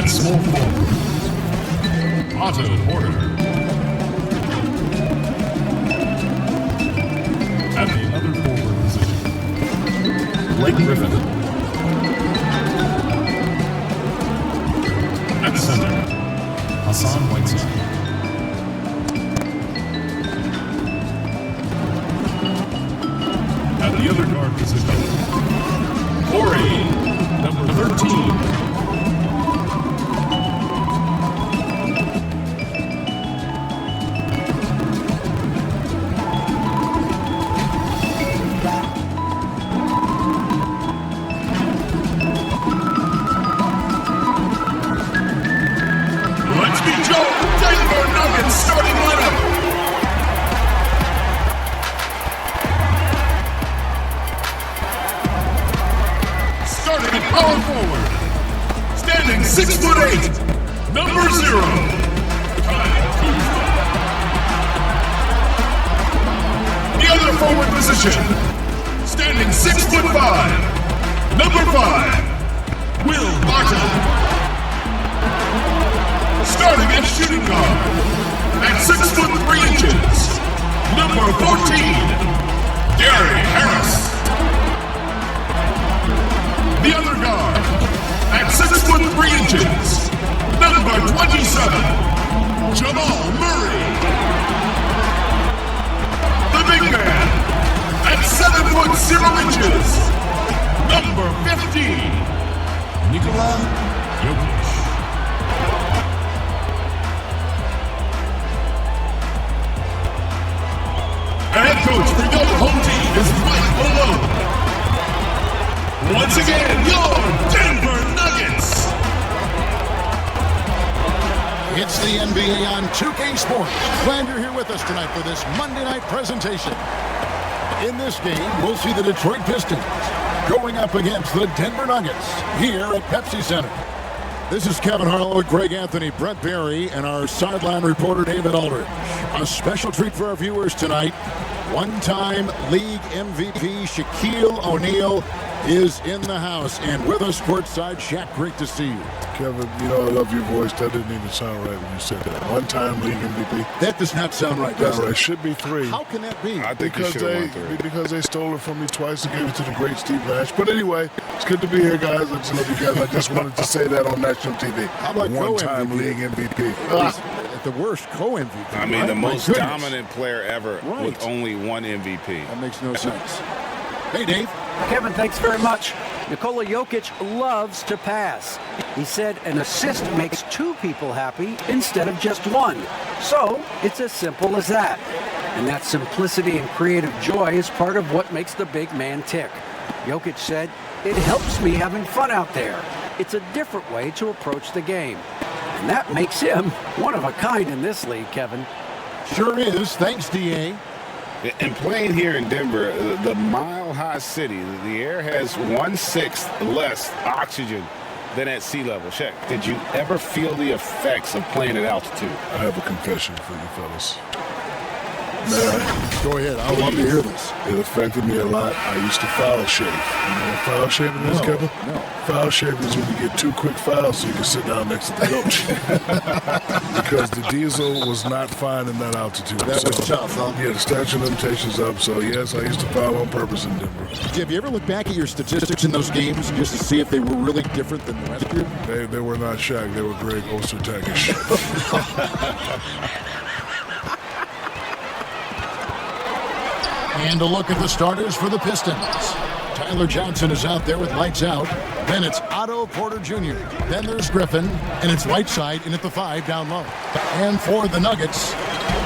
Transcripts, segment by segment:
At small forward, Otto Porter. At the other forward position, Blake Griffin. At center, Hassan Whiteside. At the other guard position, Corey, number 13. Let's meet Joe, Denver Nuggets starting lineup. Starting at power forward, standing 6'8", number 0. The other forward position, standing 6'5", number 5, Will Barton. Starting at shooting guard, at 6'3", number 14, Gary Harris. The other guard, at 6'3", number 27, Jamal Murray. The big man, at 7'0", number 15, Nikola Jokic. Head coach for your home team is Mike Malone. Once again, your Denver Nuggets. It's the NBA on 2K Sports. Glad you're here with us tonight for this Monday night presentation. In this game, we'll see the Detroit Pistons going up against the Denver Nuggets here at Pepsi Center. This is Kevin Harlow, Greg Anthony, Brett Barry, and our sideline reporter David Aldridge. A special treat for our viewers tonight. One-time league MVP Shaquille O'Neal is in the house, and with us courtside, Shaq, great to see you. Kevin, you know I love your voice. That didn't even sound right when you said that. One-time league MVP. That does not sound right, does it? It should be 3. How can that be? I think because they stole it from me twice and gave it to the great Steve Nash. But anyway, it's good to be here, guys. I just love you guys. I just wanted to say that on national TV. How about one-time league MVP? At the worst, co-MVP. I mean, right? the most dominant player ever with only one MVP. That makes no sense. Hey, Dave. Kevin, thanks very much. Nikola Jokic loves to pass. He said an assist makes 2 people happy instead of just 1. So it's as simple as that. And that simplicity and creative joy is part of what makes the big man tick. Jokic said, "It helps me having fun out there. It's a different way to approach the game." And that makes him one of a kind in this league, Kevin. Sure is. Thanks, D.A. And playing here in Denver, the mile-high city, the air has 1/6 less oxygen than at sea level. Shaq, did you ever feel the effects of playing at altitude? I have a confession for you fellas. Go ahead. I would love to hear this. It affected me a lot. I used to foul shave. You know what foul shaving is, Kevin? No. Foul shaving is when you get 2 quick fouls so you can sit down next to the coach. Because the diesel was not fine in that altitude. That was tough, huh? Yeah, the statute of limitations up. So, yes, I used to foul on purpose in Denver. Have you ever looked back at your statistics in those games just to see if they were really different than the rest of you? They were not Shaq. They were Greg Ostertagish. And a look at the starters for the Pistons. Tyler Johnson is out there with lights out. Then it's Otto Porter Jr. Then there's Griffin, and it's Whiteside in at the 5 down low. And for the Nuggets,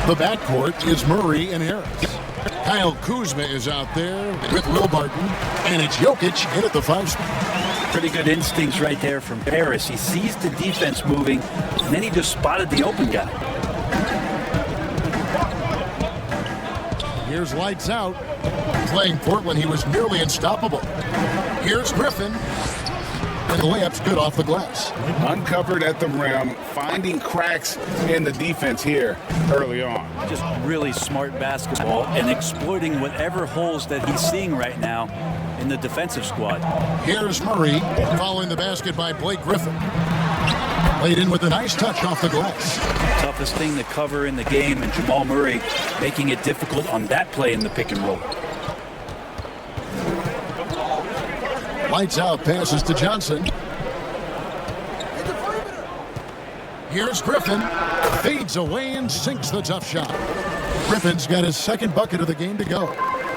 the backcourt is Murray and Harris. Kyle Kuzma is out there with Will Barton, and it's Jokic in at the 5 spot. Pretty good instincts right there from Harris. He sees the defense moving, and then he just spotted the open guy. Here's lights out. Playing Portland, he was nearly unstoppable. Here's Griffin. And the layup's good off the glass. Uncovered at the rim, finding cracks in the defense here early on. Just really smart basketball and exploiting whatever holes that he's seeing right now in the defensive squad. Here's Murray following the basket by Blake Griffin. Played in with a nice touch off the glass. Toughest thing to cover in the game, and Jamal Murray making it difficult on that play in the pick and roll. Lights out, passes to Johnson. Here's Griffin. Fades away and sinks the tough shot. Griffin's got his second bucket of the game to go.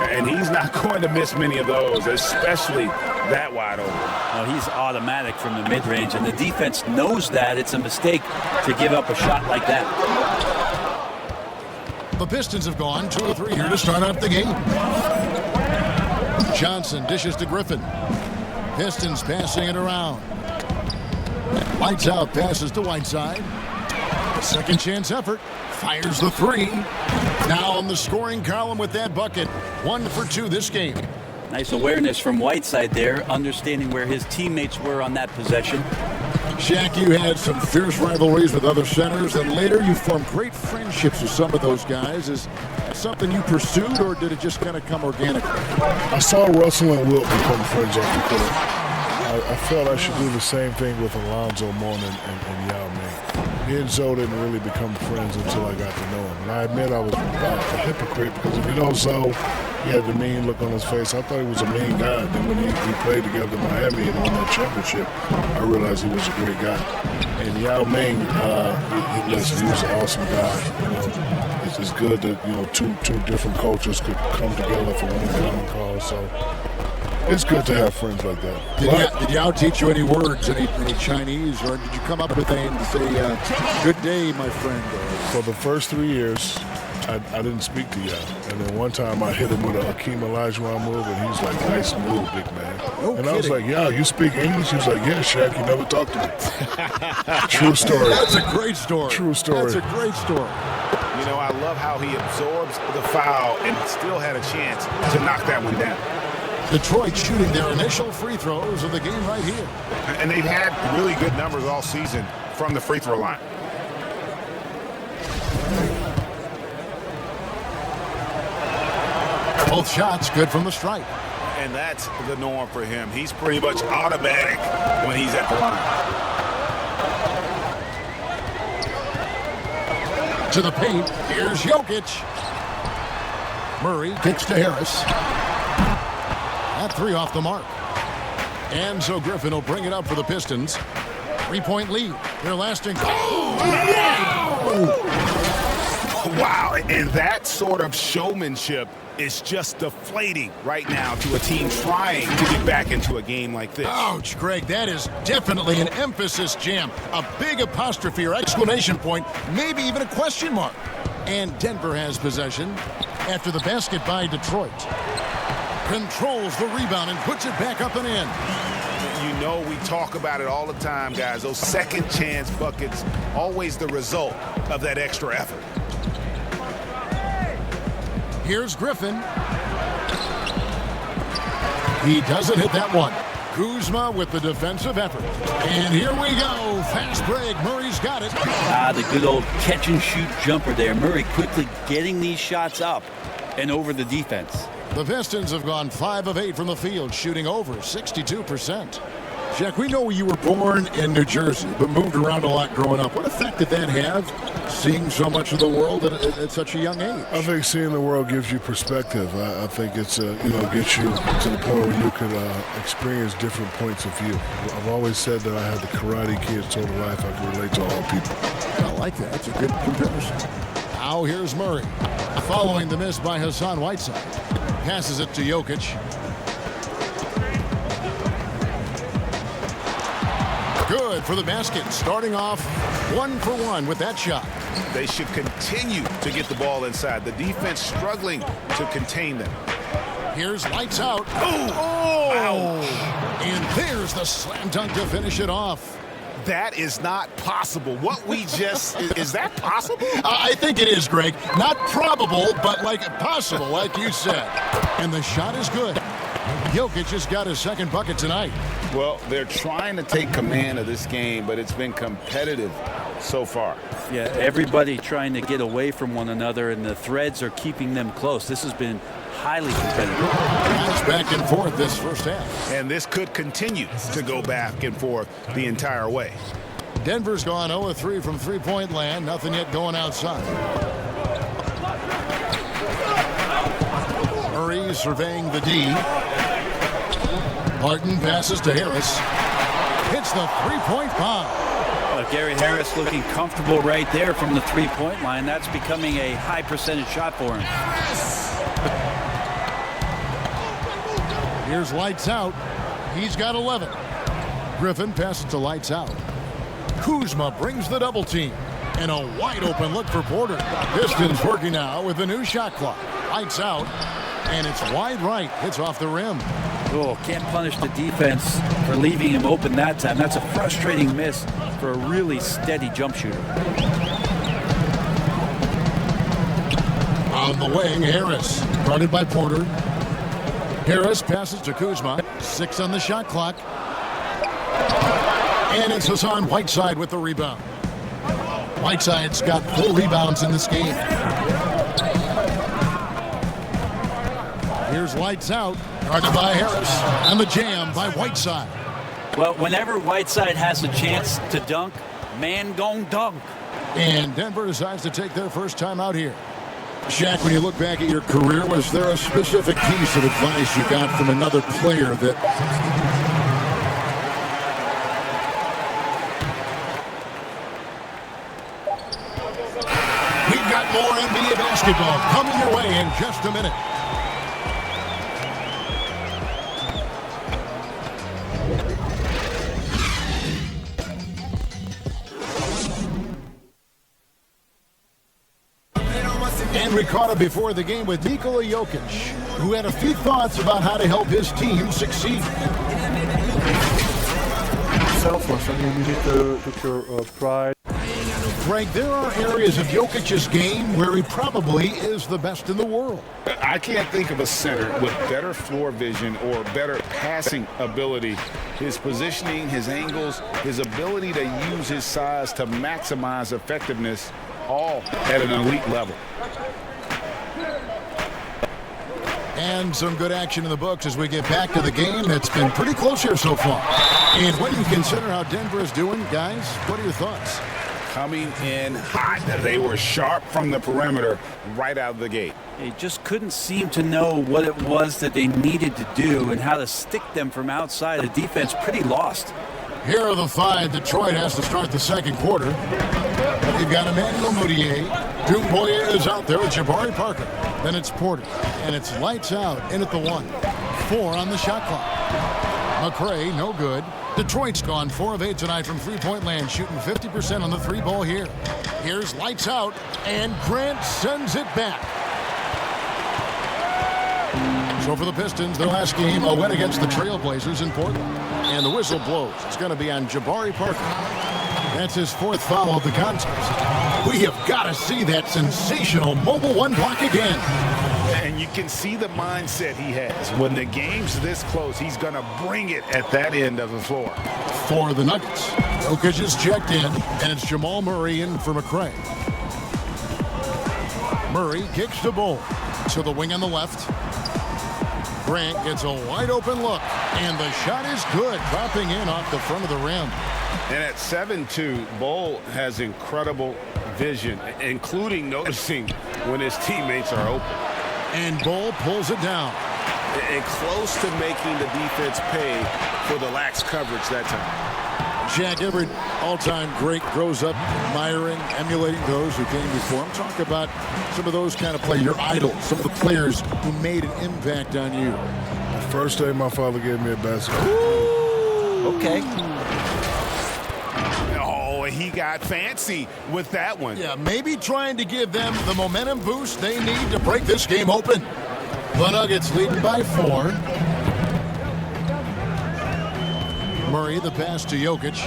And he's not going to miss many of those, especially that wide open. Well, he's automatic from the mid-range, and the defense knows that. It's a mistake to give up a shot like that. The Pistons have gone 2 of 3 here to start out the game. Johnson dishes to Griffin. Pistons passing it around. Lights out, passes to Whiteside. Second chance effort. Fires the 3. Now on the scoring column with that bucket. 1 for 2 this game. Nice awareness from Whiteside there, understanding where his teammates were on that possession. Shaq, you had some fierce rivalries with other centers, and later you formed great friendships with some of those guys. Is that something you pursued, or did it just kind of come organically? I saw Russell and Wilt become friends off the court. I felt I should do the same thing with Alonzo Mourning and Yao Ming. Me and Zoe didn't really become friends until I got to know him. And I admit I was a hypocrite, because if you know Zoe, he had the mean look on his face. I thought he was a mean guy. Then when we played together in Miami and won that championship, I realized he was a great guy. And Yao Ming, he was an awesome guy. You know, it's just good that two different cultures could come together for one common cause. So it's good to have friends like that. Did Yao teach you any words, any Chinese, or did you come up with anything to say, good day, my friend? For the first 3 years, I didn't speak to Yao. And then one time I hit him with a Hakeem Olajuwon move, and he's like, nice move, big man. No and kidding. I was like, Yao, you speak English? He was like, yeah, Shaq, you never talked to me. True story. That's a great story. True story. That's a great story. You know, I love how he absorbs the foul and still had a chance to knock that one down. Detroit shooting their initial free throws of the game right here. And they've had really good numbers all season from the free throw line. Both shots good from the stripe. And that's the norm for him. He's pretty much automatic when he's at the line. To the paint, here's Jokic. Murray kicks to Harris. That 3 off the mark. And so Griffin will bring it up for the Pistons. 3-point lead. They're lasting. Wow, and that sort of showmanship is just deflating right now to a team trying to get back into a game like this. Ouch, Greg, that is definitely an emphasis jam. A big apostrophe or exclamation point, maybe even a question mark. And Denver has possession after the basket by Detroit. Controls the rebound and puts it back up and in. You know, we talk about it all the time, guys. Those second chance buckets, always the result of that extra effort. Here's Griffin. He doesn't hit that one. Kuzma with the defensive effort. And here we go. Fast break. Murray's got it. The good old catch and shoot jumper there. Murray quickly getting these shots up and over the defense. The Pistons have gone 5 of 8 from the field, shooting over 62%. Jack, we know you were born in New Jersey, but moved around a lot growing up. What effect did that have, seeing so much of the world at such a young age? I think seeing the world gives you perspective. I think it's gets you to the point where you could experience different points of view. I've always said that I had the Karate Kid sort of life. I can relate to all people. I like that. That's a good comparison. Now here's Murray, following the miss by Hassan Whiteside. Passes it to Jokic. Good for the basket, starting off 1 for 1 with that shot. They should continue to get the ball inside. The defense struggling to contain them. Here's lights out. Oh! Ouch. And there's the slam dunk to finish it off. That is not possible. What we just... is that possible? I think it is, Greg. Not probable, but like possible, like you said. And the shot is good. Jokic has got his second bucket tonight. Well, they're trying to take command of this game, but it's been competitive so far. Yeah, everybody trying to get away from one another, and the threads are keeping them close. This has been highly competitive. It's back and forth this first half. And this could continue to go back and forth the entire way. Denver's gone 0-3 from three-point land. Nothing yet going outside. Murray surveying the D. Barton passes to Harris. Hits the three-point bomb. Gary Harris looking comfortable right there from the three-point line. That's becoming a high percentage shot for him. Here's Lights Out. He's got 11. Griffin passes to Lights Out. Kuzma brings the double team. And a wide open look for Porter. Pistons working now with a new shot clock. Lights Out. And it's wide right. Hits off the rim. Oh, can't punish the defense for leaving him open that time. That's a frustrating miss for a really steady jump shooter. On the wing, Harris. Guarded by Porter. Harris passes to Kuzma. 6 on the shot clock. And it's Hassan Whiteside with the rebound. Whiteside's got 4 rebounds in this game. Here's Lights Out. Guarded by Harris. And the jam by Whiteside. Well, whenever Whiteside has a chance to dunk, man gon' dunk. And Denver decides to take their first time out here. Shaq, when you look back at your career, was there a specific piece of advice you got from another player that... We've got more NBA basketball coming your way in just a minute. And we caught up before the game with Nikola Jokic, who had a few thoughts about how to help his team succeed. Selfless, I mean, you need to put your pride. Greg, there are areas of Jokic's game where he probably is the best in the world. I can't think of a center with better floor vision or better passing ability. His positioning, his angles, his ability to use his size to maximize effectiveness, all at an elite level. And some good action in the books as we get back to the game. It's been pretty close here so far. And when you consider how Denver is doing, guys, what are your thoughts? Coming in hot. They were sharp from the perimeter right out of the gate. They just couldn't seem to know what it was that they needed to do and how to stick them from outside. The defense pretty lost. Here are the 5 Detroit has to start the second quarter. You've got Emmanuel Mudiay. Dumboya is out there with Jabari Parker. Then it's Porter. And it's Lights Out in at the 1. 4 on the shot clock. McCray, no good. Detroit's gone 4 of 8 tonight from three-point land, shooting 50% on the 3-ball here. Here's Lights Out, and Grant sends it back. So for the Pistons, their last game, a win against the Trailblazers in Portland. And the whistle blows. It's going to be on Jabari Parker. That's his 4th foul of the contest. We have got to see that sensational mobile 1 block again. And you can see the mindset he has. When the game's this close, he's going to bring it at that end of the floor. For the Nuggets, Jokic is checked in, and it's Jamal Murray in for McCray. Murray kicks to Bol to the wing on the left. Grant gets a wide open look, and the shot is good, dropping in off the front of the rim. And at 7'2", Bol has incredible vision, including noticing when his teammates are open. And Bol pulls it down. And close to making the defense pay for the lax coverage that time. Jack, every all-time great grows up admiring, emulating those who came before him. Talk about some of those kind of players, your idols, some of the players who made an impact on you. The first day my father gave me a basketball. Okay. Oh, he got fancy with that one. Yeah, maybe trying to give them the momentum boost they need to break this game open. The Nuggets lead by 4. Murray, the pass to Jokic.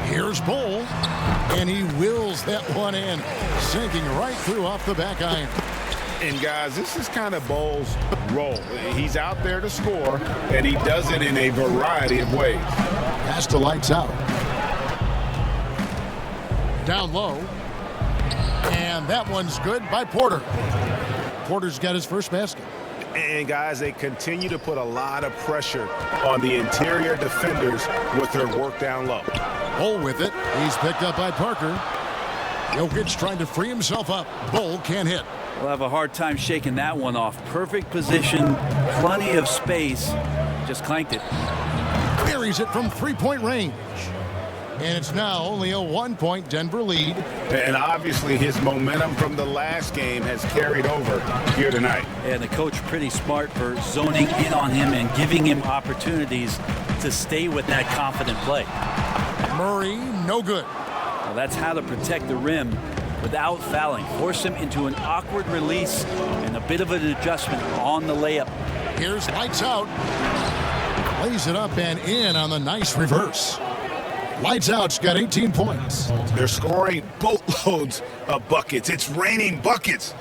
Here's Bol, and he wills that one in, sinking right through off the back iron. And guys, this is kind of Bol's role. He's out there to score, and he does it in a variety of ways. Pass to Lights Out. Down low. And that one's good by Porter. Porter's got his first basket. And, guys, they continue to put a lot of pressure on the interior defenders with their work down low. Bull with it. He's picked up by Parker. Jokic trying to free himself up. Bull can't hit. We'll have a hard time shaking that one off. Perfect position, plenty of space. Just clanked it. Buries it from three-point range. And it's now only a 1-point Denver lead. And obviously his momentum from the last game has carried over here tonight. And the coach pretty smart for zoning in on him and giving him opportunities to stay with that confident play. Murray, no good. Well, that's how to protect the rim without fouling. Force him into an awkward release and a bit of an adjustment on the layup. Here's lights out. Lays it up and in on the nice reverse. Lights out's got 18 points. They're scoring boatloads of buckets. It's raining buckets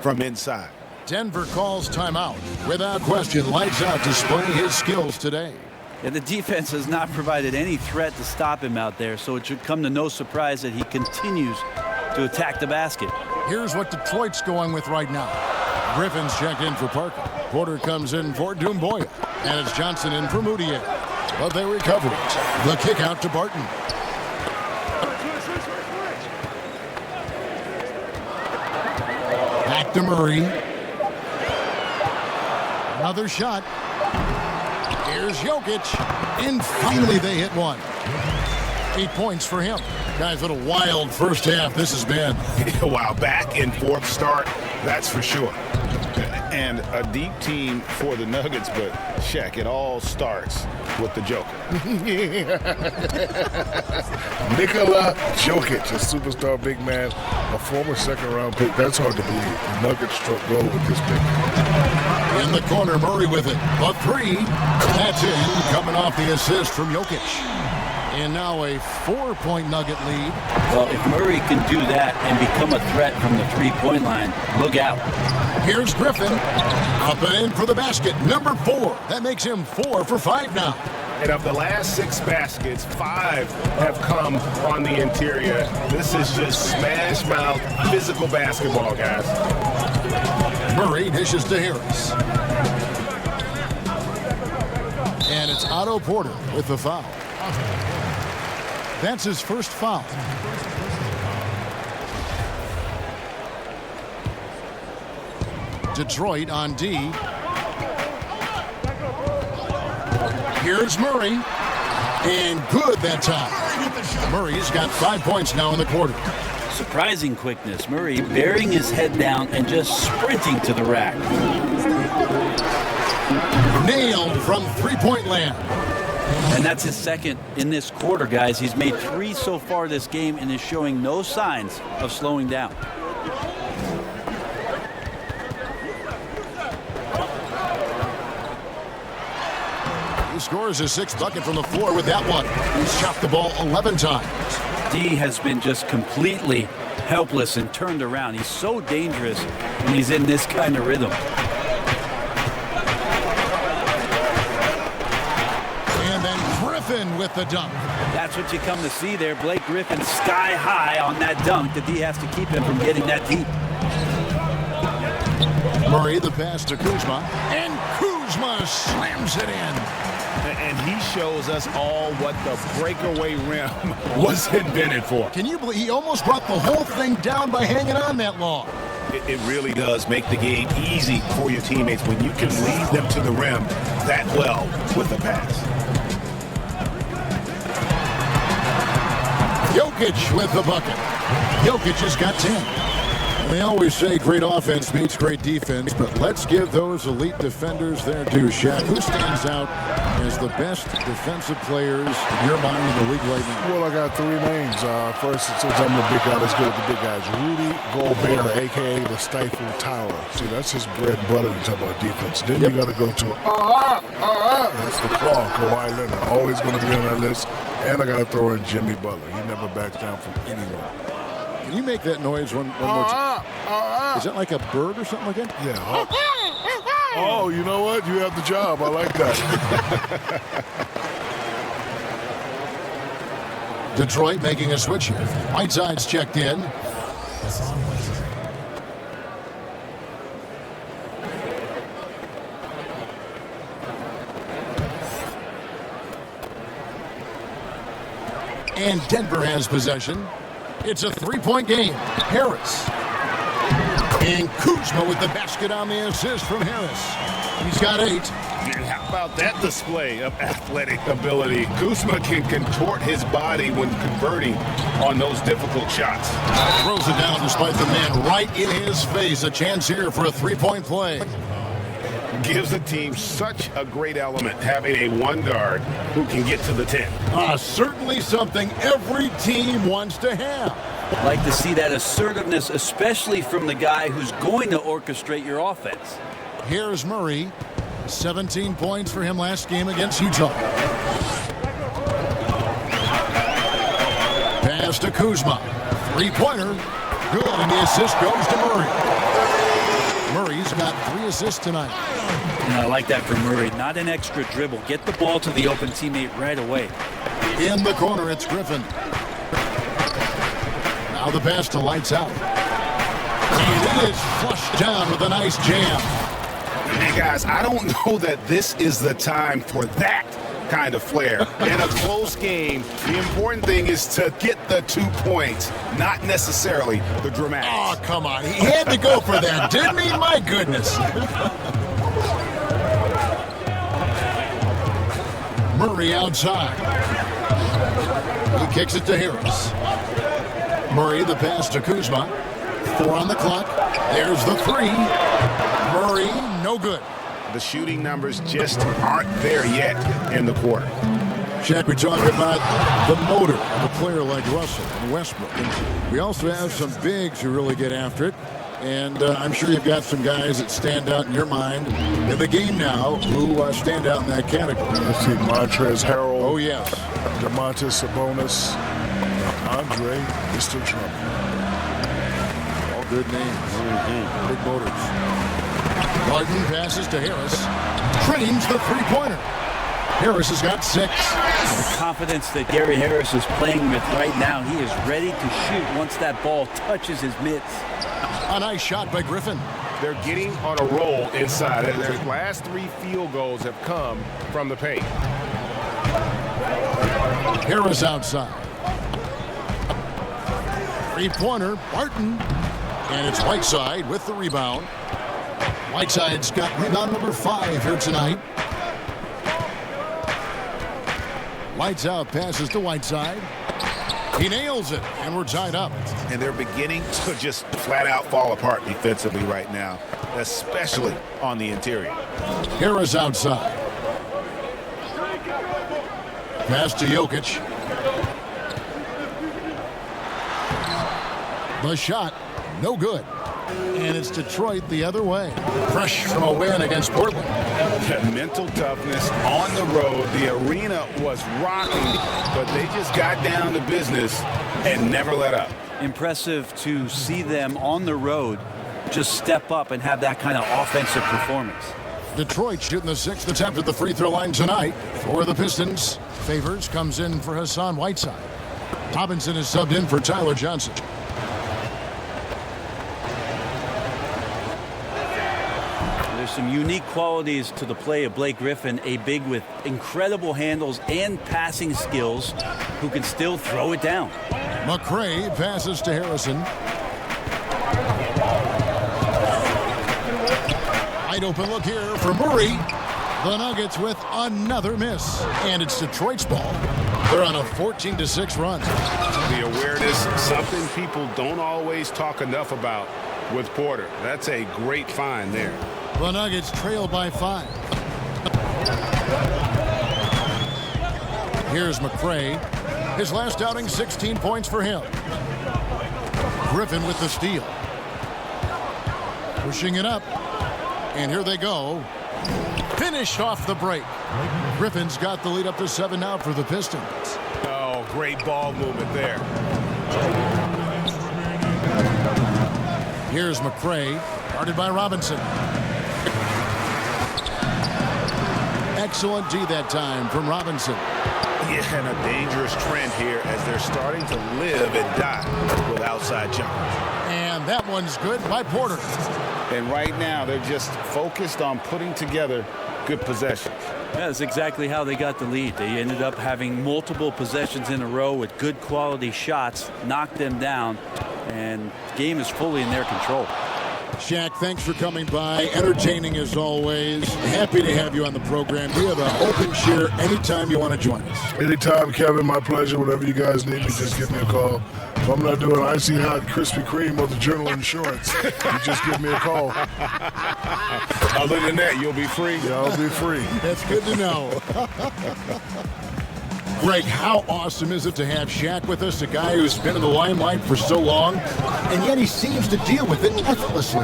from inside. Denver calls timeout. Without question, lights out displaying his skills today. And the defense has not provided any threat to stop him out there, so it should come to no surprise that he continues to attack the basket. Here's what Detroit's going with right now. Griffin's checked in for Parker. Porter comes in for Doumbouya. And it's Johnson in for Moutier. But they recover it. The kick out to Barton. Back to Murray. Another shot. Here's Jokic. And finally they hit one. 8 points for him. Guys, what a wild first half this has been. Wow, back in fourth start, that's for sure. And a deep team for the Nuggets, but Shaq, it all starts with the Joker. Nikola Jokic, a superstar big man, a former second-round pick. That's hard to believe. The Nuggets struck gold with this pick. In the corner, Murray with it. A three. That's in, coming off the assist from Jokic. And now a 4-point Nugget lead. Well, if Murray can do that and become a threat from the three-point line, look out. Here's Griffin. Up and in for the basket. Number 4. That makes him 4 for 5 now. And of the last 6 baskets, 5 have come on the interior. This is just smash mouth physical basketball, guys. Murray dishes to Harris. And it's Otto Porter with the foul. That's his first foul. Detroit on D. Here's Murray. And good that time. Murray's got 5 points now in the quarter. Surprising quickness. Murray bearing his head down and just sprinting to the rack. Nailed from three-point land. And that's his second in this quarter, guys. He's made 3 so far this game and is showing no signs of slowing down. He scores his 6th bucket from the floor with that one. He's shot the ball 11 times. D has been just completely helpless and turned around. He's so dangerous when he's in this kind of rhythm. Griffin with the dunk. That's what you come to see there. Blake Griffin sky high on that dunk. The D has to keep him from getting that deep. Murray the pass to Kuzma. And Kuzma slams it in. And he shows us all what the breakaway rim was invented for. Can you believe he almost brought the whole thing down by hanging on that long? It really does make the game easy for your teammates when you can lead them to the rim that well with the pass. Jokic with the bucket. Jokic has got 10. They always say great offense beats great defense, but let's give those elite defenders their due. Shaq, who stands out as the best defensive players in your mind in the league right now? Well, I got 3 names. First, since I'm the big guy, let's go with the big guys. Rudy Gobert, a.k.a. the Stifle Tower. See, that's his bread and butter to talk about defense. Then you got to go to, that's the claw, Kawhi Leonard. Always going to be on that list. And I got to throw in Jimmy Butler. He never backs down from anyone. Can you make that noise one more time? Is that like a bird or something like that? Yeah. Oh, you know what? You have the job. I like that. Detroit making a switch here. Whiteside's checked in. And Denver has possession. It's a three-point game. Harris. And Kuzma with the basket on the assist from Harris. He's got 8. And how about that display of athletic ability? Kuzma can contort his body when converting on those difficult shots. Throws it down despite the man right in his face. A chance here for a three-point play. Gives the team such a great element having a one guard who can get to the 10. Certainly something every team wants to have. Like to see that assertiveness, especially from the guy who's going to orchestrate your offense. Here's Murray. 17 points for him last game against Utah. Pass to Kuzma. Three-pointer. Good, and the assist goes to Murray. Murray's got 3 assists tonight. I like that from Murray. Not an extra dribble. Get the ball to the open teammate right away. In the corner, it's Griffin. Now the pass to Lights Out. And it is flushed down with a nice jam. Hey guys, I don't know that this is the time for that kind of flair. In a close game, the important thing is to get the 2 points, not necessarily the dramatics. Oh, come on. He had to go for that, didn't he? My goodness. Murray outside. He kicks it to Harris. Murray, the pass to Kuzma. 4 on the clock. There's the 3. Murray, no good. The shooting numbers just aren't there yet in the quarter. Shaq, we talk about the motor of a player like Russell and Westbrook. And we also have some bigs who really get after it. And I'm sure you've got some guys that stand out in your mind in the game now who stand out in that category. Let's see, Montrezl Harrell. Oh, yes. Domantas Sabonis. Andre, Mr. Trump. All good names. Big motors. Martin passes to Harris. Trains the three-pointer. Harris has got 6. The confidence that Gary Harris is playing with right now, he is ready to shoot once that ball touches his mitts. A nice shot by Griffin. They're getting on a roll inside. Their last 3 field goals have come from the paint. Harris outside. Three-pointer, Barton. And it's Whiteside with the rebound. Whiteside's got rebound number 5 here tonight. Lights out, passes to Whiteside. He nails it, and we're tied up. And they're beginning to just flat out fall apart defensively right now, especially on the interior. Harris outside. Pass to Jokic. The shot, no good. And it's Detroit the other way. Fresh from a win against Portland. Mental toughness on the road. The arena was rocking, but they just got down to business and never let up. Impressive to see them on the road just step up and have that kind of offensive performance. Detroit shooting the 6th attempt at the free throw line tonight for the Pistons. Favors comes in for Hassan Whiteside. Robinson is subbed in for Tyler Johnson. There's some unique qualities to the play of Blake Griffin, a big with incredible handles and passing skills who can still throw it down. McCray passes to Harrison. Wide open look here for Murray. The Nuggets with another miss. And it's Detroit's ball. They're on a 14-6 run. The awareness, something people don't always talk enough about with Porter. That's a great find there. The Nuggets trail by 5. Here's McCray. His last outing, 16 points for him. Griffin with the steal. Pushing it up. And here they go. Finished off the break. Griffin's got the lead up to 7 now for the Pistons. Oh, great ball movement there. Here's McCray, guarded by Robinson. Excellent D that time from Robinson. Yeah, and a dangerous trend here as they're starting to live and die with outside jumpers. And that one's good by Porter. And right now, they're just focused on putting together good possessions. Yeah, that's exactly how they got the lead. They ended up having multiple possessions in a row with good quality shots, knocked them down, and the game is fully in their control. Shaq, thanks for coming by. Entertaining as always. Happy to have you on the program. We have an open chair anytime you want to join us. Anytime, Kevin, my pleasure. Whatever you guys need me, just give me a call. If I'm not doing icy hot Krispy Kreme or the General Insurance, you just give me a call. Other than that, you'll be free. Yeah, I'll be free. That's good to know. Greg, how awesome is it to have Shaq with us, a guy who's been in the limelight for so long, and yet he seems to deal with it effortlessly.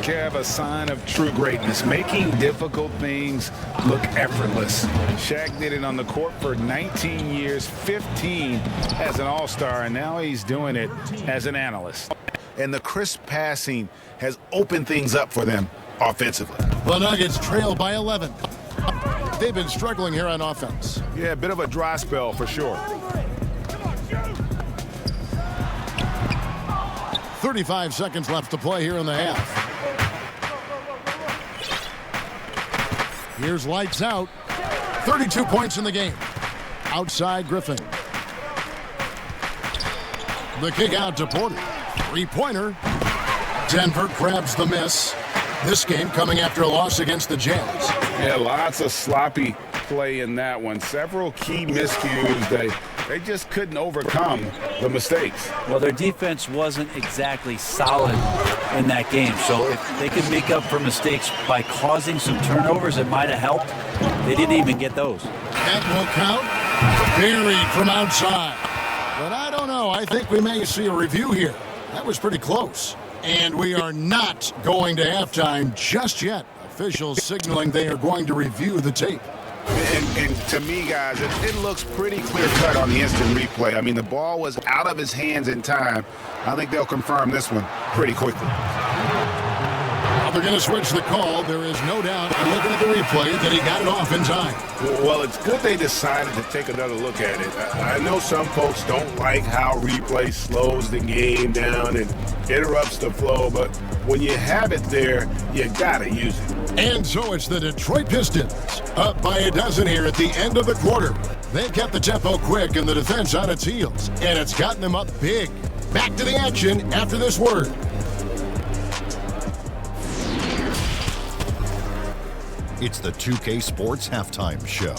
Kev, a sign of true greatness, making difficult things look effortless. Shaq did it on the court for 19 years, 15 as an all-star, and now he's doing it as an analyst. And the crisp passing has opened things up for them offensively. The Nuggets trail by 11. They've been struggling here on offense. Yeah, a bit of a dry spell for sure. 35 seconds left to play here in the half. Here's lights out. 32 points in the game. Outside Griffin. The kick out to Porter. Three-pointer. Denver grabs the miss. This game coming after a loss against the Jazz. Yeah, lots of sloppy play in that one. Several key miscues. They just couldn't overcome the mistakes. Well, their defense wasn't exactly solid in that game, so if they could make up for mistakes by causing some turnovers, it might have helped. They didn't even get those. That will count. Buried from outside. But I don't know. I think we may see a review here. That was pretty close. And we are not going to halftime just yet. Officials signaling they are going to review the tape. And to me, guys, it looks pretty clear-cut on the instant replay. I mean, the ball was out of his hands in time. I think they'll confirm this one pretty quickly. They're going to switch the call. There is no doubt, I'm looking at the replay, that he got it off in time. Well, it's good they decided to take another look at it. I know some folks don't like how replay slows the game down and interrupts the flow, but when you have it there, you got to use it. And so it's the Detroit Pistons, up by a dozen here at the end of the quarter. They've kept the tempo quick and the defense on its heels, and it's gotten them up big. Back to the action after this word. It's the 2K Sports Halftime Show.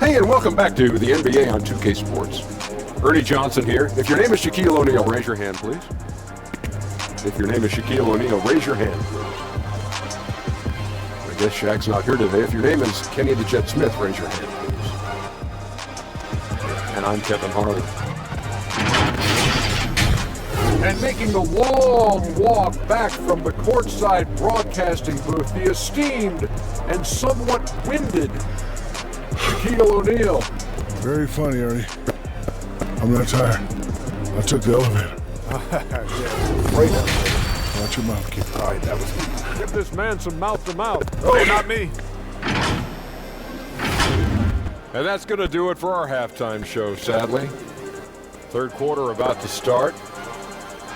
Hey, and welcome back to the NBA on 2K Sports. Ernie Johnson here. If your name is Shaquille O'Neal, raise your hand, please. If your name is Shaquille O'Neal, raise your hand, please. I guess Shaq's not here today. If your name is Kenny the Jet Smith, raise your hand, please. And I'm Kevin Harlan. And making the long walk back from the courtside broadcasting booth, the esteemed and somewhat winded Shaquille O'Neal. Very funny, Ernie. I'm not tired. I took the elevator. Right. Watch your mouth, kid. All right, that was. Give this man some mouth to mouth. Oh, not me. And that's going to do it for our halftime show, sadly. Third quarter about to start.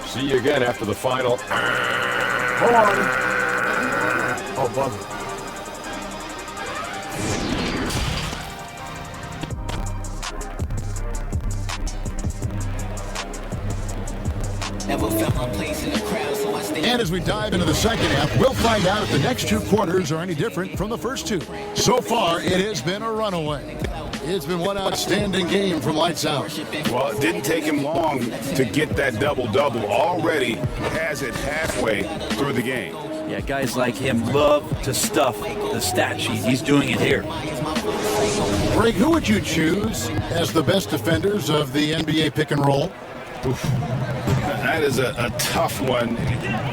See you again after the final. Hold on. Oh, bummer. And as we dive into the second half, we'll find out if the next two quarters are any different from the first two. So far, it has been a runaway. It's been one outstanding game from lights out. Well, it didn't take him long to get that double-double. Already has it halfway through the game. Yeah, guys like him love to stuff the stat sheet. He's doing it here. Greg, who would you choose as the best defenders of the NBA pick and roll? Oof. That is a tough one.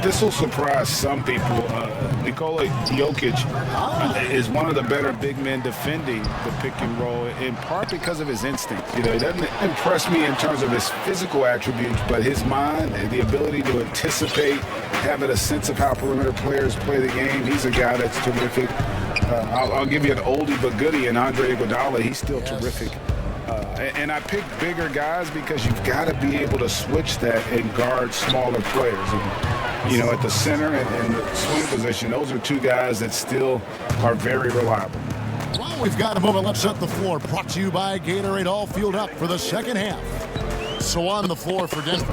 This will surprise some people. Nikola Jokic is one of the better big men defending the pick and roll, in part because of his instincts. You know, he doesn't impress me in terms of his physical attributes, but his mind and the ability to anticipate, having a sense of how perimeter players play the game. He's a guy that's terrific. I'll give you an oldie but goodie in Andre Iguodala. He's still terrific. And I picked bigger guys because you've got to be able to switch that and guard smaller players. And, You know, at the center and the swing position, those are two guys that still are very reliable. Well, we've got a moment. Let's set the floor. Brought to you by Gatorade. All fueled up for the second half. So on the floor for Denver,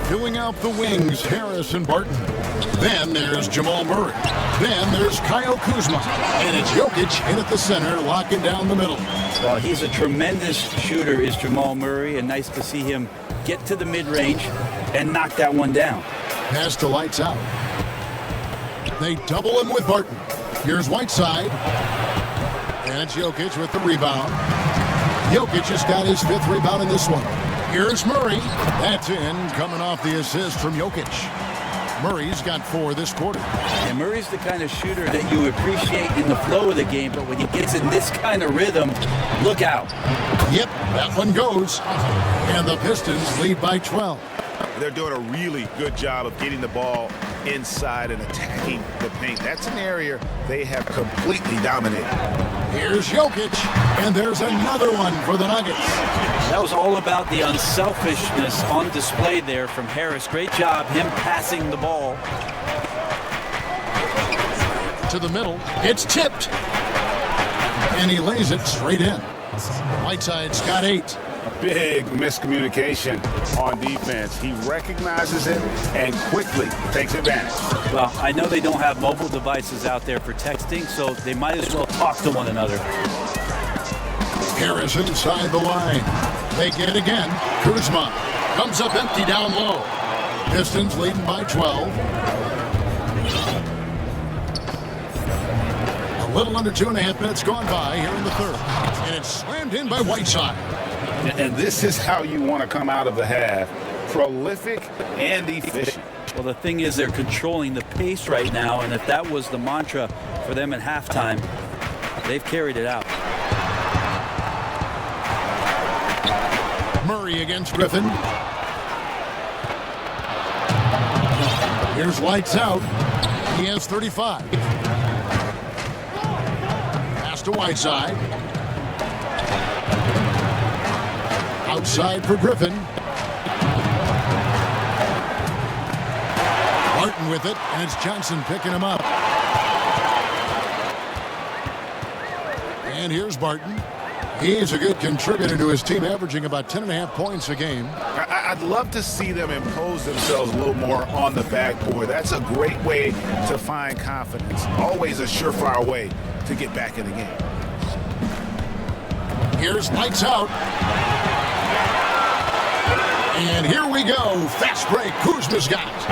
filling out the wings, Harris and Barton. Then there's Jamal Murray. Then there's Kyle Kuzma. And it's Jokic in at the center, locking down the middle. Well, he's a tremendous shooter, is Jamal Murray, and nice to see him get to the mid-range and knock that one down. Pass to Lights Out. They double him with Barton. Here's Whiteside. And it's Jokic with the rebound. Jokic just got his 5th rebound in this one. Here's Murray. That's in, coming off the assist from Jokic. Murray's got 4 this quarter. And Murray's the kind of shooter that you appreciate in the flow of the game, but when he gets in this kind of rhythm, look out. Yep, that one goes. And the Pistons lead by 12. They're doing a really good job of getting the ball inside and attacking the paint. That's an area they have completely dominated. Here's Jokic, and there's another one for the Nuggets. That was all about the unselfishness on display there from Harris. Great job, him passing the ball. To the middle, it's tipped. And he lays it straight in. Whiteside's got 8. Big miscommunication on defense. He recognizes it and quickly takes advantage. Well, I know they don't have mobile devices out there for texting, so they might as well talk to one another. Harris inside the line. They get it again. Kuzma comes up empty down low. Pistons leading by 12. A little under 2.5 minutes gone by here in the third. And it's slammed in by Whiteside. And this is how you want to come out of the half. Prolific and efficient. Well, the thing is, they're controlling the pace right now, and if that was the mantra for them at halftime, they've carried it out. Murray against Griffin. Here's Lights Out. He has 35. Pass to Whiteside. Outside for Griffin. Barton with it, and it's Johnson picking him up. And here's Barton. He's a good contributor to his team, averaging about 10.5 points a game. I'd love to see them impose themselves a little more on the backboard. That's a great way to find confidence. Always a surefire way to get back in the game. Here's Lights Out. And here we go. Fast break. Kuzma's got it.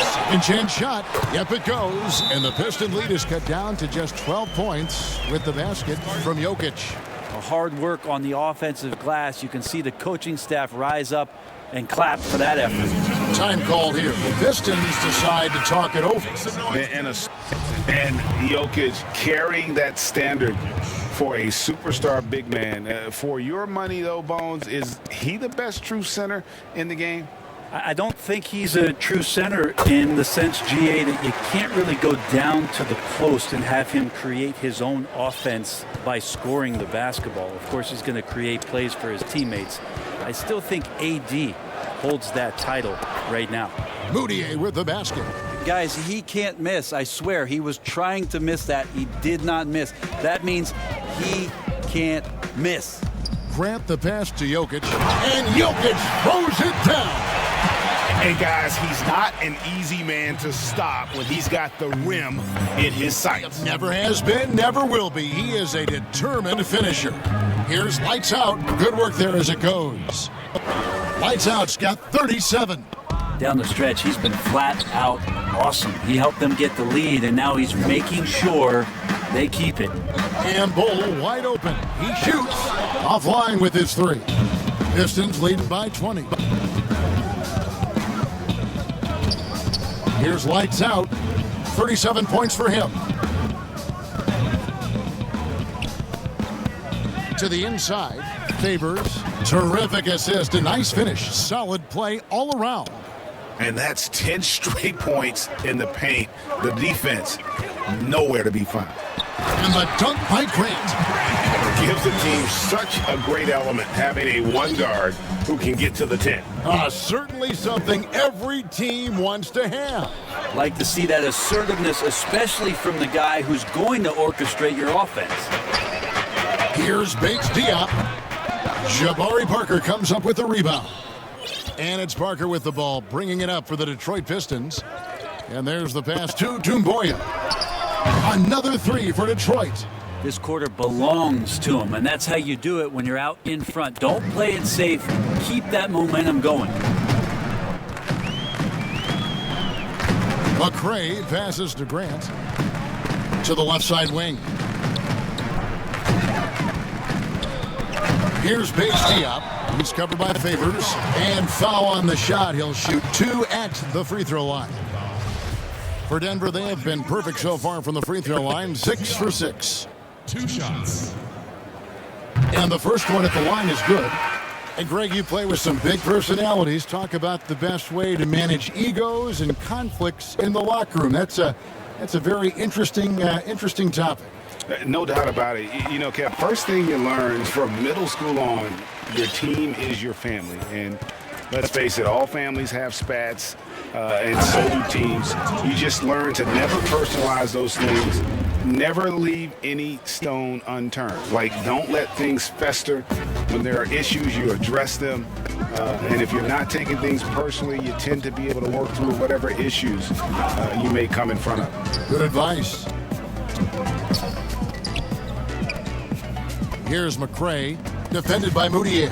Second chance shot. Yep, it goes. And the Piston lead is cut down to just 12 points with the basket from Jokic. Hard work on the offensive glass. You can see the coaching staff rise up and clap for that effort. Time called here. The Pistons decide to talk it over. And Jokic carrying that standard for a superstar big man. For your money, though, Bones, is he the best true center in the game? I don't think he's a true center in the sense, GA, that you can't really go down to the post and have him create his own offense by scoring the basketball. Of course, he's going to create plays for his teammates. I still think AD holds that title right now. Moutier with the basket. Guys, he can't miss. I swear, he was trying to miss that. He did not miss. That means he can't miss. Grant the pass to Jokic, and Jokic throws it down. And guys, he's not an easy man to stop when he's got the rim in his sights. Never has been, never will be. He is a determined finisher. Here's Lights Out. Good work there as it goes. Lights Out's got 37. Down the stretch, he's been flat out awesome. He helped them get the lead, and now he's making sure they keep it. And Bull wide open. He shoots offline with his 3. Pistons leading by 20. Here's Lights Out. 37 points for him. To the inside. Favors. Terrific assist. A nice finish. Solid play all around. And that's 10 straight points in the paint. The defense, nowhere to be found. And the dunk by Grant. gives the team such a great element having a one guard who can get to the 10. Certainly something every team wants to have. Like to see that assertiveness, especially from the guy who's going to orchestrate your offense. Here's Bates Diop. Jabari Parker comes up with the rebound. And it's Parker with the ball, bringing it up for the Detroit Pistons. And there's the pass to Doumbouya. Another three for Detroit. This quarter belongs to him, and that's how you do it when you're out in front. Don't play it safe. Keep that momentum going. McCray passes to Grant. To the left side wing. Here's Bates Diop. He's covered by Favors. And foul on the shot. He'll shoot 2 at the free throw line. For Denver, they have been perfect so far from the free throw line. 6 for 6. 2 shots. And the first one at the line is good. And Greg, you play with some big personalities. Talk about the best way to manage egos and conflicts in the locker room. That's a very interesting topic. No doubt about it. You know, Kev, first thing you learn from middle school on, your team is your family. And let's face it, all families have spats, and so do teams. You just learn to never personalize those things. Never leave any stone unturned. Like, don't let things fester. When there are issues, you address them. And if you're not taking things personally, you tend to be able to work through whatever issues you may come in front of. Good advice. Here's McCray, defended by Moutier.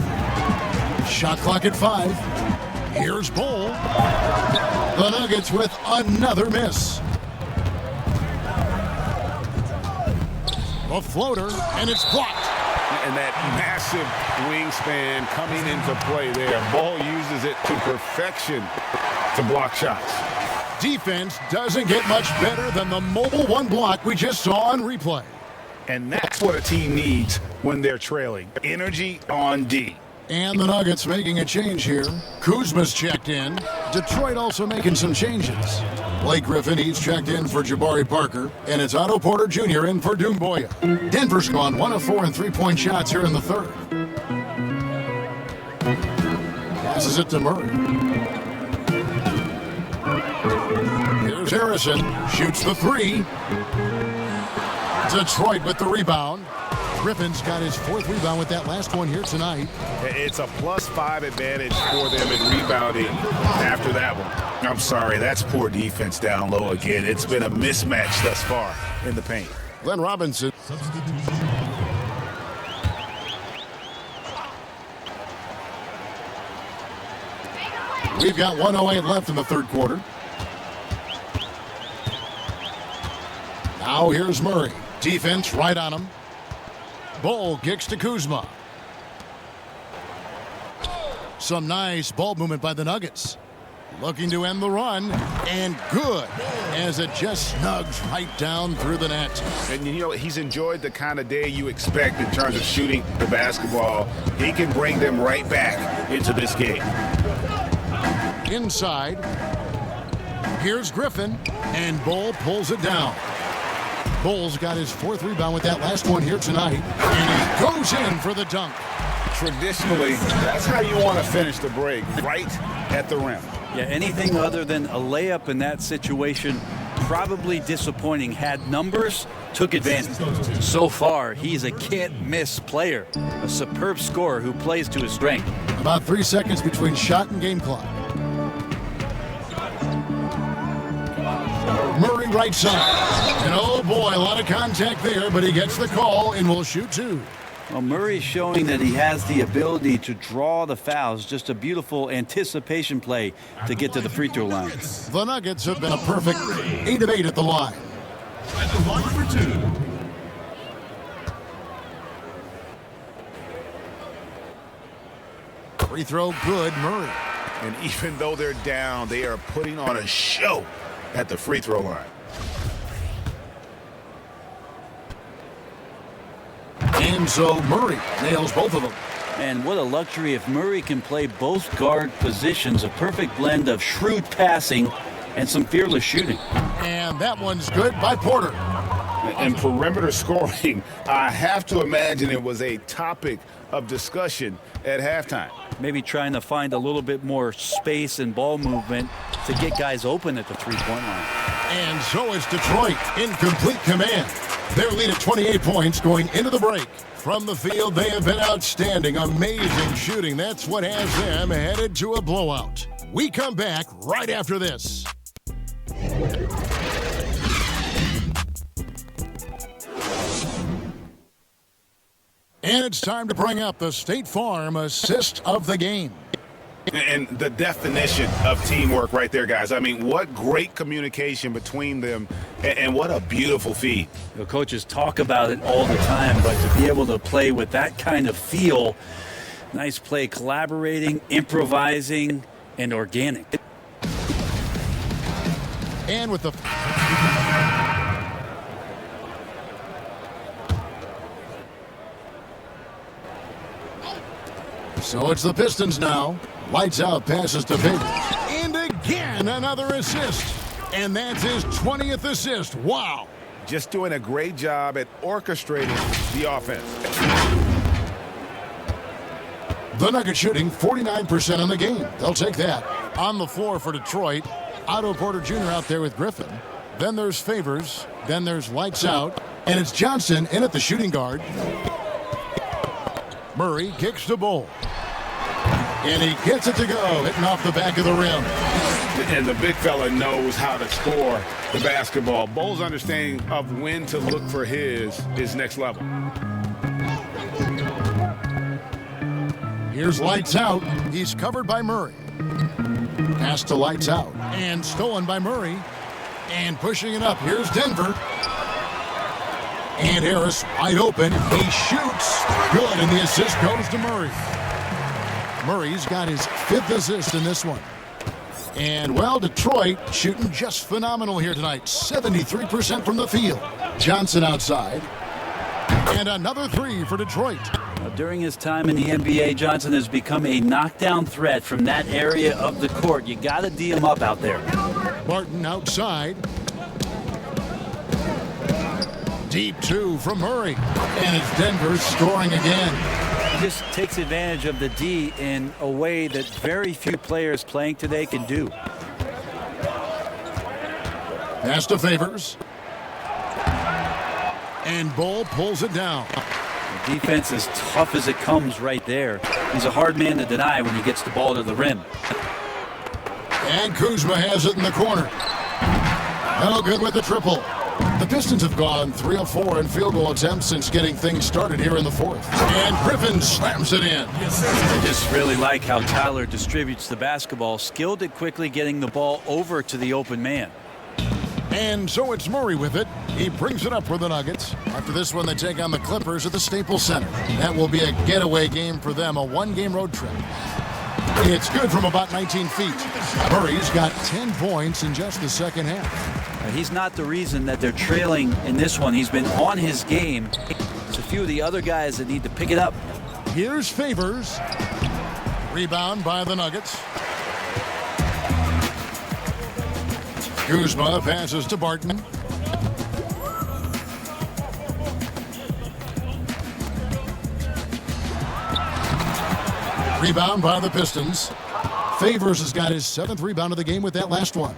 Shot clock at 5. Here's Bull. The Nuggets with another miss. A floater, and it's blocked. And that massive wingspan coming into play there. Ball uses it to perfection to block shots. Defense doesn't get much better than the mobile one block we just saw on replay. And that's what a team needs when they're trailing. Energy on D. And the Nuggets making a change here. Kuzma's checked in. Detroit also making some changes. Blake Griffin, he's checked in for Jabari Parker. And it's Otto Porter Jr. in for Doumbouya. Denver's gone 1 of 4 in three-point shots here in the third. Passes it to Murray. Here's Harrison. Shoots the 3. Detroit with the rebound. Griffin's got his 4th rebound with that last one here tonight. It's a +5 advantage for them in rebounding after that one. I'm sorry, that's poor defense down low again. It's been a mismatch thus far in the paint. Glenn Robinson. We've got 1:08 left in the third quarter. Now here's Murray. Defense right on him. Bull kicks to Kuzma. Some nice ball movement by the Nuggets. Looking to end the run, and good, as it just snugs right down through the net. And you know, he's enjoyed the kind of day you expect in terms of shooting the basketball. He can bring them right back into this game. Inside, here's Griffin, and Bull pulls it down. Bull's got his 4th rebound with that last one here tonight, and he goes in for the dunk. Traditionally, that's how you want to finish the break, right at the rim. Yeah, anything other than a layup in that situation, probably disappointing. Had numbers, took advantage. So far, he's a can't-miss player, a superb scorer who plays to his strength. About 3 seconds between shot and game clock. Murray right side. And oh boy, a lot of contact there, but he gets the call and will shoot 2. Well, Murray's showing that he has the ability to draw the fouls. Just a beautiful anticipation play to get to the free throw line. The Nuggets have been a perfect 8 of 8 at the line. At the line for 2. Free throw good, Murray. And even though they're down, they are putting on a show at the free throw line. And so Murray nails both of them. And what a luxury if Murray can play both guard positions. A perfect blend of shrewd passing and some fearless shooting. And that one's good by Porter. And perimeter scoring, I have to imagine it was a topic of discussion at halftime. Maybe trying to find a little bit more space and ball movement to get guys open at the three-point line. And so is Detroit in complete command. Their lead at 28 points going into the break. From the field, they have been outstanding. Amazing shooting. That's what has them headed to a blowout. We come back right after this. And it's time to bring up the State Farm assist of the game. And the definition of teamwork right there, guys. I mean, what great communication between them, and what a beautiful feed. The coaches talk about it all the time, but to be able to play with that kind of feel, nice play, collaborating, improvising, and organic. And with the... So it's the Pistons now. Lights out, passes to Favors. And again, another assist. And that's his 20th assist. Wow. Just doing a great job at orchestrating the offense. The Nuggets shooting 49% on the game. They'll take that. On the floor for Detroit, Otto Porter Jr. out there with Griffin. Then there's Favors. Then there's Lights out. And it's Johnson in at the shooting guard. Murray kicks to Bull. And he gets it to go, hitting off the back of the rim. And the big fella knows how to score the basketball. Bull's understanding of when to look for his is next level. Here's Lights out. He's covered by Murray. Pass to Lights out. And stolen by Murray. And pushing it up. Here's Denver. And Harris wide open. He shoots. Good, and the assist goes to Murray. Murray's got his 5th assist in this one. And, well, Detroit shooting just phenomenal here tonight. 73% from the field. Johnson outside. And another 3 for Detroit. During his time in the NBA, Johnson has become a knockdown threat from that area of the court. You got to D him up out there. Barton outside. Deep 2 from Murray. And it's Denver scoring again. He just takes advantage of the D in a way that very few players playing today can do. Pass to Favors. And Bull pulls it down. The defense is tough as it comes right there. He's a hard man to deny when he gets the ball to the rim. And Kuzma has it in the corner. No good with the triple. The Pistons have gone 3 of 4 in field goal attempts since getting things started here in the 4th. And Griffin slams it in. I just really like how Tyler distributes the basketball, skilled at quickly getting the ball over to the open man. And so it's Murray with it. He brings it up for the Nuggets. After this one, they take on the Clippers at the Staples Center. That will be a getaway game for them, a 1-game road trip. It's good from about 19 feet. Murray's got 10 points in just the second half. He's not the reason that they're trailing in this one. He's been on his game. It's a few of the other guys that need to pick it up. Here's Favors. Rebound by the Nuggets. Kuzma passes to Barton. Rebound by the Pistons. Favors has got his 7th rebound of the game with that last one.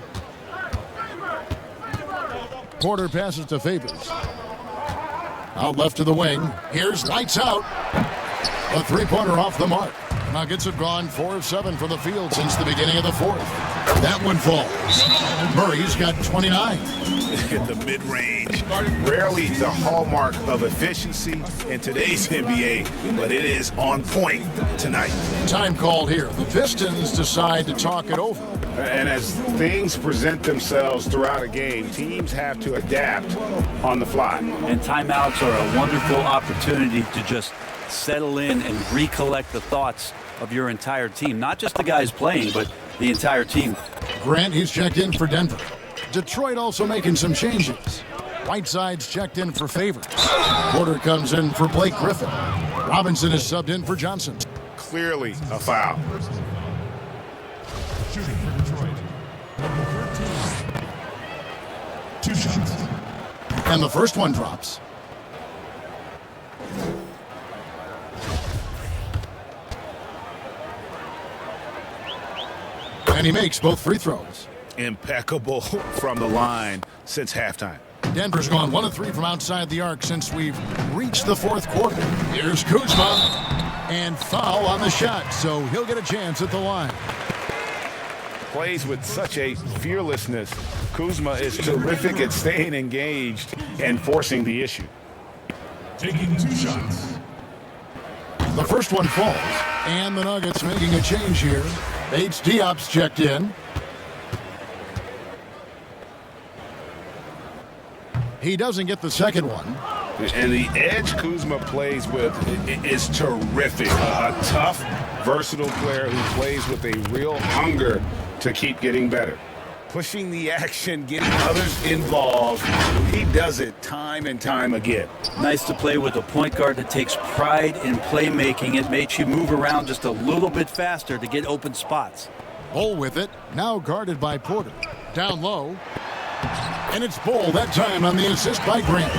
Porter passes to Favors. Out left to the wing. Here's Lights out. A 3-pointer off the mark. Nuggets have gone 4 of 7 from the field since the beginning of the 4th. That one falls. Murray's got 29. The mid-range, rarely the hallmark of efficiency in today's NBA, but it is on point tonight. Time called here. The Pistons decide to talk it over. And as things present themselves throughout a game, teams have to adapt on the fly. And timeouts are a wonderful opportunity to just settle in and recollect the thoughts of your entire team. Not just the guys playing, but the entire team. Grant, he's checked in for Denver. Detroit also making some changes. Whiteside's checked in for Favors. Porter comes in for Blake Griffin. Robinson is subbed in for Johnson. Clearly a foul. Shooting for Detroit. Number 13. 2 shots. And the first one drops. And he makes both free throws. Impeccable from the line since halftime. Denver's gone 1 of 3 from outside the arc since we've reached the fourth quarter. Here's Kuzma. And foul on the shot, so he'll get a chance at the line. Plays with such a fearlessness. Kuzma is terrific at staying engaged and forcing the issue. Taking 2 shots. The first one falls, and the Nuggets making a change here. Diop's checked in. He doesn't get the second one. And the edge Kuzma plays with is terrific. A tough, versatile player who plays with a real hunger to keep getting better. Pushing the action, getting others involved. He does it time and time again. Nice to play with a point guard that takes pride in playmaking. It makes you move around just a little bit faster to get open spots. Bull with it, now guarded by Porter. Down low. And it's Bull that time on the assist by Grant.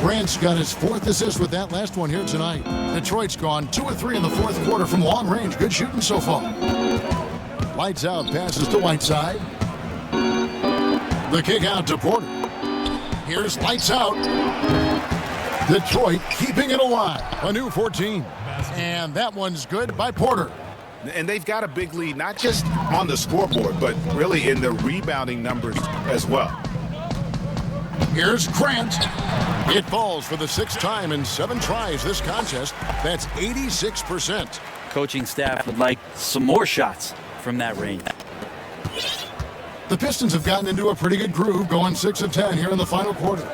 Grant's got his 4th assist with that last one here tonight. Detroit's gone 2 of 3 in the fourth quarter from long range. Good shooting so far. Lights out, passes to Whiteside. The kick out to Porter. Here's lights out. Detroit keeping it alive. A new 14. And that one's good by Porter. And they've got a big lead, not just on the scoreboard, but really in the rebounding numbers as well. Here's Grant. It falls for the 6th time in 7 tries this contest. That's 86%. Coaching staff would like some more shots from that range. The Pistons have gotten into a pretty good groove, going 6 of 10 here in the final quarter.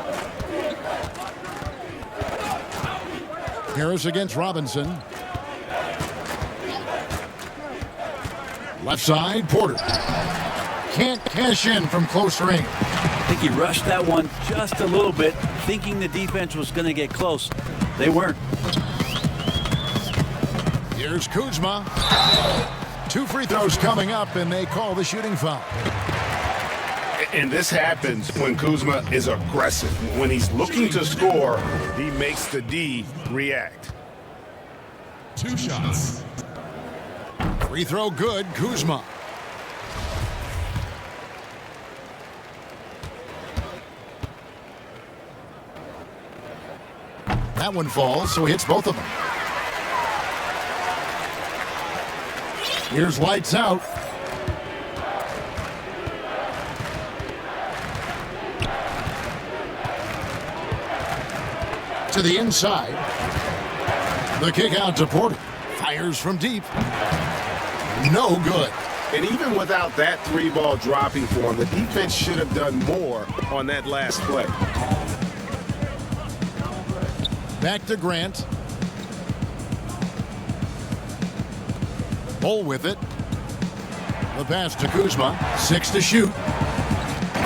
Harris against Robinson. Left side, Porter. Can't cash in from close range. I think he rushed that one just a little bit, thinking the defense was going to get close. They weren't. Here's Kuzma. 2 free throws coming up, and they call the shooting foul. And this happens when Kuzma is aggressive. When he's looking to score, he makes the D react. 2 shots. Free throw good, Kuzma. That one falls, so he hits both of them. Here's lights out. To the inside. The kick out to Porter. Fires from deep. No good. And even without that 3-ball dropping for him, the defense should have done more on that last play. Back to Grant. Bull with it. The pass to Kuzma. 6 to shoot.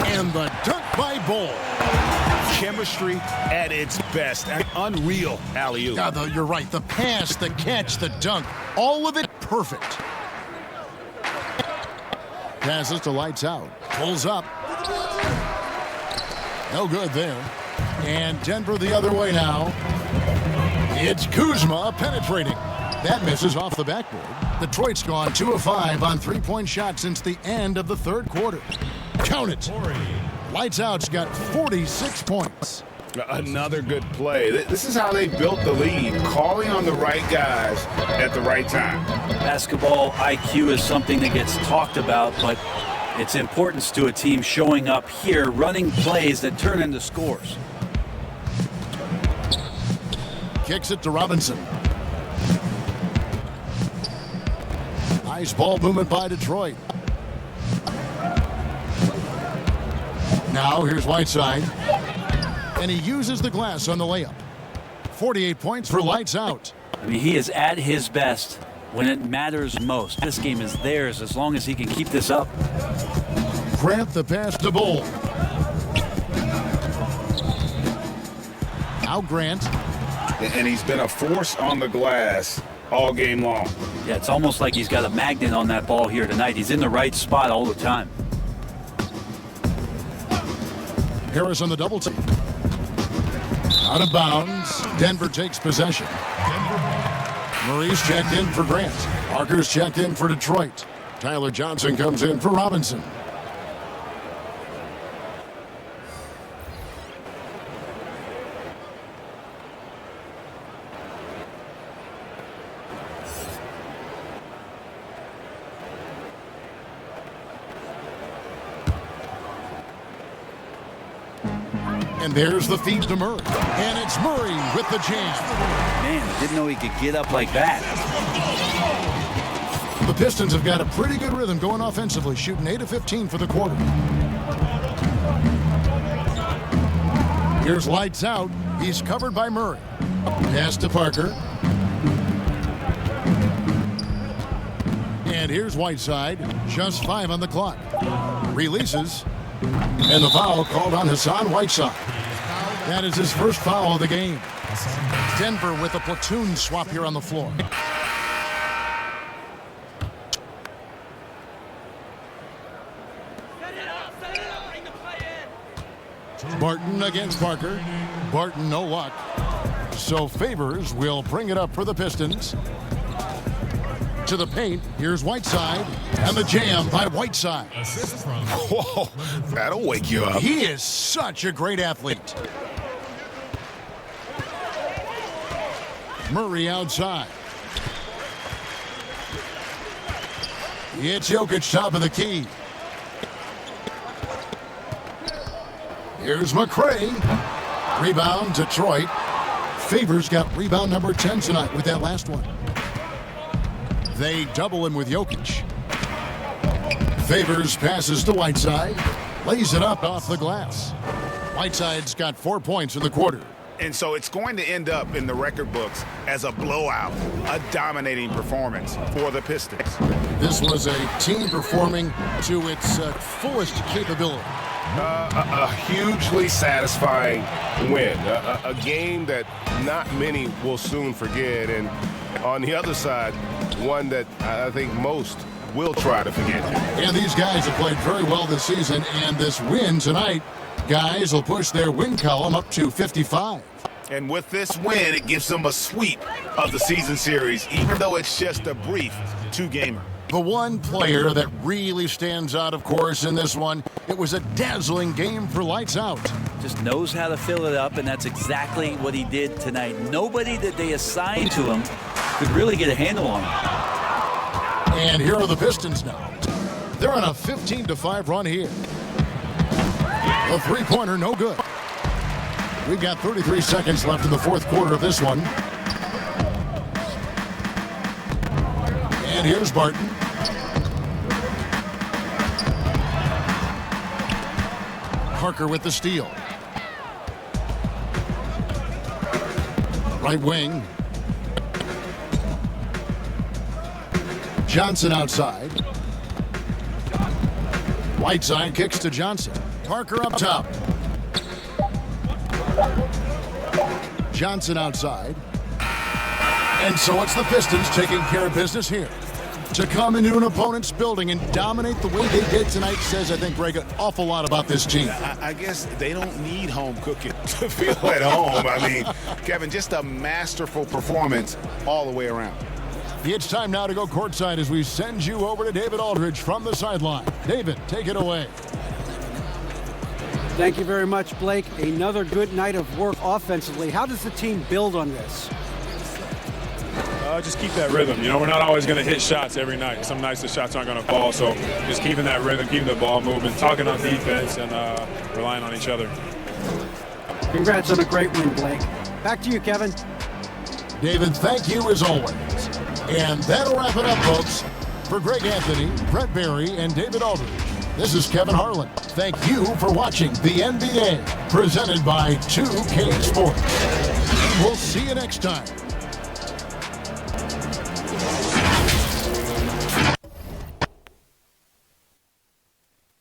And the dunk by Bull. Chemistry at its best. An unreal alley-oop. Yeah, you're right. The pass, the catch, the dunk. All of it perfect. Passes to lights out. Pulls up. No good there. And Denver the other way now. It's Kuzma penetrating. That misses off the backboard. Detroit's gone 2 of 5 on 3-point shots since the end of the third quarter. Count it. Lights out's got 46 points. Another good play. This is how they built the lead, calling on the right guys at the right time. Basketball IQ is something that gets talked about, but its importance to a team showing up here, running plays that turn into scores. Kicks it to Robinson. Nice ball movement by Detroit. Now here's Whiteside. And he uses the glass on the layup. 48 points for lights out. I mean, he is at his best when it matters most. This game is theirs as long as he can keep this up. Grant the pass to Bull. Now Grant. And he's been a force on the glass all game long. Yeah, it's almost like he's got a magnet on that ball here tonight. He's in the right spot all the time. Harris on the double team. Out of bounds. Denver takes possession. Murray's checked in for Grant. Parker's checked in for Detroit. Tyler Johnson comes in for Robinson. And there's the feed to Murray. And it's Murray with the jam. Man, didn't know he could get up like that. The Pistons have got a pretty good rhythm going offensively, shooting 8 of 15 for the quarter. Here's lights out. He's covered by Murray. Pass to Parker. And here's Whiteside. Just 5 on the clock. Releases. And the foul called on Hassan Whiteside. That is his first foul of the game. Denver with a platoon swap here on the floor. Barton against Parker. Barton, no luck. So Favors will bring it up for the Pistons. To the paint, here's Whiteside, and the jam by Whiteside. Whoa, that'll wake you up. He is such a great athlete. Murray outside. It's Jokic top of the key. Here's McCray. Rebound, Detroit. Favors got rebound number 10 tonight with that last one. They double him with Jokic. Favors passes to Whiteside. Lays it up off the glass. Whiteside's got 4 points in the quarter. And so it's going to end up in the record books as a blowout, a dominating performance for the Pistons. This was a team performing to its fullest capability. A hugely satisfying win. A game that not many will soon forget. And on the other side, one that I think most will try to forget. And these guys have played very well this season, and this win tonight, guys will push their win column up to 55. And with this win, it gives them a sweep of the season series, even though it's just a brief two-gamer. The one player that really stands out, of course, in this one, it was a dazzling game for lights out. Just knows how to fill it up, and that's exactly what he did tonight. Nobody that they assigned to him could really get a handle on him. And here are the Pistons now. They're on a 15-5 run here. A three-pointer, no good. We've got 33 seconds left in the fourth quarter of this one. And here's Barton. Parker with the steal. Right wing. Johnson outside. Whiteside kicks to Johnson. Parker up top. Johnson outside. And so it's the Pistons taking care of business here. To come into an opponent's building and dominate the way they did tonight says, I think, Greg, an awful lot about this team. I guess they don't need home cooking to feel at home. I mean, Kevin, just a masterful performance all the way around. It's time now to go courtside as we send you over to David Aldridge from the sideline. David, take it away. Thank you very much, Blake. Another good night of work offensively. How does the team build on this? Just keep that rhythm. You know, we're not always going to hit shots every night. Some nights the shots aren't going to fall. So just keeping that rhythm, keeping the ball moving, talking on defense, and relying on each other. Congrats on a great win, Blake. Back to you, Kevin. David, thank you as always. And that'll wrap it up, folks. For Greg Anthony, Brett Barry, and David Aldridge, this is Kevin Harlan. Thank you for watching the NBA, presented by 2K Sports. We'll see you next time.